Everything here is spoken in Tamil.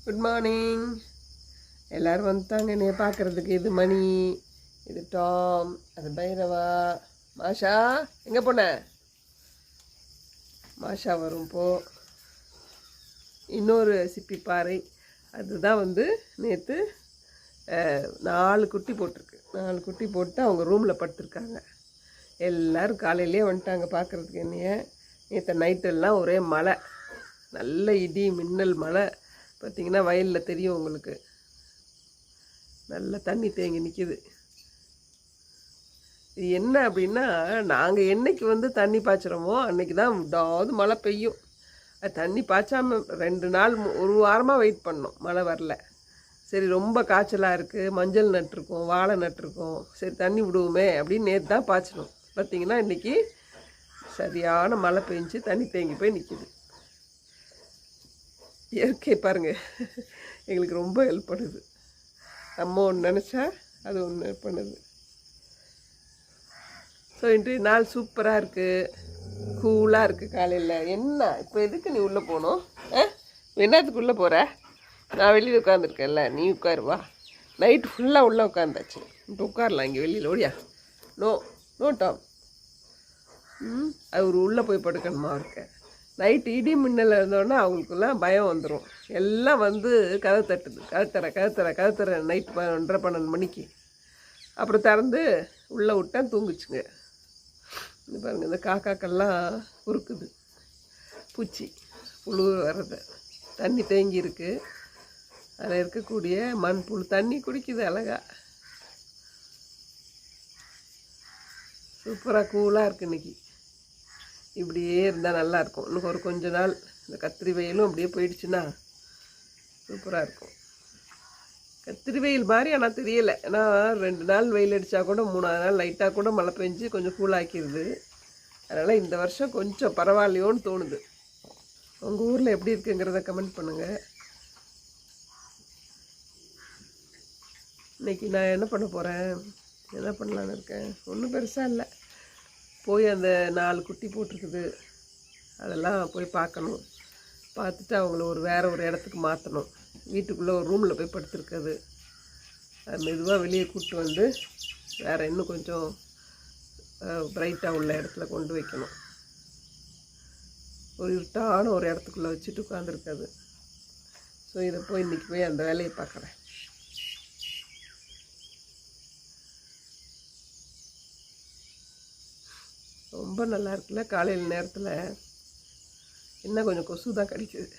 Good morning. எல்லோரும் வந்துட்டாங்க என்னைய பார்க்குறதுக்கு. இது மணி, இது டாம், அது பைரவா. மாஷா எங்கே போன? மாஷா வரும் போ. இன்னொரு சிப்பி பாறை, அதுதான் நேற்று 4 குட்டி போட்டிருக்கு. 4 குட்டி போட்டு அவங்க ரூமில் படுத்துருக்காங்க. எல்லோரும் காலையிலே வந்துட்டாங்க பார்க்குறதுக்கு என்னைய. நேற்று நைட்டெல்லாம் ஒரே மழை, நல்ல இடி மின்னல் மழை. பார்த்திங்கன்னா வயலில் தெரியும் உங்களுக்கு, நல்ல தண்ணி தேங்கி நிற்கிது. இது என்ன அப்படின்னா, நாங்கள் என்னைக்கு தண்ணி பாய்ச்சுறோமோ அன்றைக்கி தான் விடாது மழை பெய்யும். அது தண்ணி பாய்ச்சாமல் 2 நாள் 1 வாரமாக வெயிட் பண்ணோம், மழை வரல. சரி ரொம்ப காய்ச்சலாக இருக்குது, மஞ்சள் நட்டுருக்கோம், வாழை நட்டுருக்கோம், சரி தண்ணி விடுவோமே அப்படின்னு நேற்று தான் பாய்ச்சணும். பார்த்திங்கன்னா இன்றைக்கி சரியான மழை பெஞ்சு தண்ணி தேங்கி போய் நிற்கிது. இயற்கை பாருங்கள், எங்களுக்கு ரொம்ப ஹெல்ப் பண்ணுது. நம்ம ஒன்று நினச்சா அது ஒன்று பண்ணுது. ஸோ இன்றைய நாள் சூப்பராக இருக்குது, கூலாக இருக்குது. காலையில் என்ன இப்போ எதுக்கு நீ உள்ளே போகணும்? என்னத்துக்குள்ளே போகிற? நான் வெளியில் உட்காந்துருக்கேன்ல, நீ உட்காருவா. நைட்டு ஃபுல்லாக உள்ளே உட்காந்தாச்சு, இப்போ உட்காரலாம் இங்கே வெளியில். ஓடியா. No no Tom. அவர் உள்ளே போய் படுக்கணுமா அவருக்கு? நைட்டு இடி மின்னல் இருந்தோடனே அவங்களுக்குலாம் பயம் வந்துடும். எல்லாம் கதை தட்டுது, கதை தர நைட் 12 மணிக்கு. அப்புறம் திறந்து உள்ளே விட்டேன், தூங்குச்சுங்க. இது பாருங்கள், இந்த காக்காக்கெல்லாம் உருக்குது, பூச்சி புழு வர்றது. தண்ணி தேங்கி இருக்குது, அதில் இருக்கக்கூடிய மண் புழு தண்ணி குடிக்குது அழகா. சூப்பராக கூலாக இருக்குது இன்றைக்கி. இப்படியே இருந்தால் நல்லாயிருக்கும். இன்னும் கொஞ்ச நாள் இந்த கத்திரி வெயிலும் அப்படியே போயிடுச்சுன்னா சூப்பராக இருக்கும். கத்திரி வெயில் மாதிரி ஆனால் தெரியலை. ஏன்னா 2 நாள் வெயில் அடித்தா கூட 3ஆவது நாள் லைட்டாக கூட மழை பெஞ்சு கொஞ்சம் கூலாக்கிடுது. அதனால் இந்த வருஷம் கொஞ்சம் பரவாயில்லையோன்னு தோணுது. உங்கள் ஊரில் எப்படி இருக்குங்கிறத கமெண்ட் பண்ணுங்கள். இன்றைக்கி நான் என்ன பண்ண போகிறேன், என்ன பண்ணலான்னு இருக்கேன், ஒன்றும் பெருசாக இல்லை. போய் அந்த 4 குட்டி போட்டிருக்குது, அதெல்லாம் போய் பார்க்கணும். பார்த்துட்டு அவங்கள வேறு ஒரு இடத்துக்கு மாற்றணும். வீட்டுக்குள்ளே ஒரு ரூமில் போய் படுத்துருக்குது, அது மெதுவாக வெளியே கூப்பிட்டு வேறு இன்னும் கொஞ்சம் பிரைட்டாக உள்ள இடத்துல கொண்டு வைக்கணும். ஒரு இருட்டான ஒரு இடத்துக்குள்ளே வச்சுட்டு உட்காந்துருக்காது. ஸோ இதை போய் இன்றைக்கி போய் அந்த வேலையை பார்க்குறேன். ரொம்ப நல்லா இருக்குல்ல காலையில் நேரத்தில். இன்னும் கொஞ்சம் கொசு தான் கடிக்குது.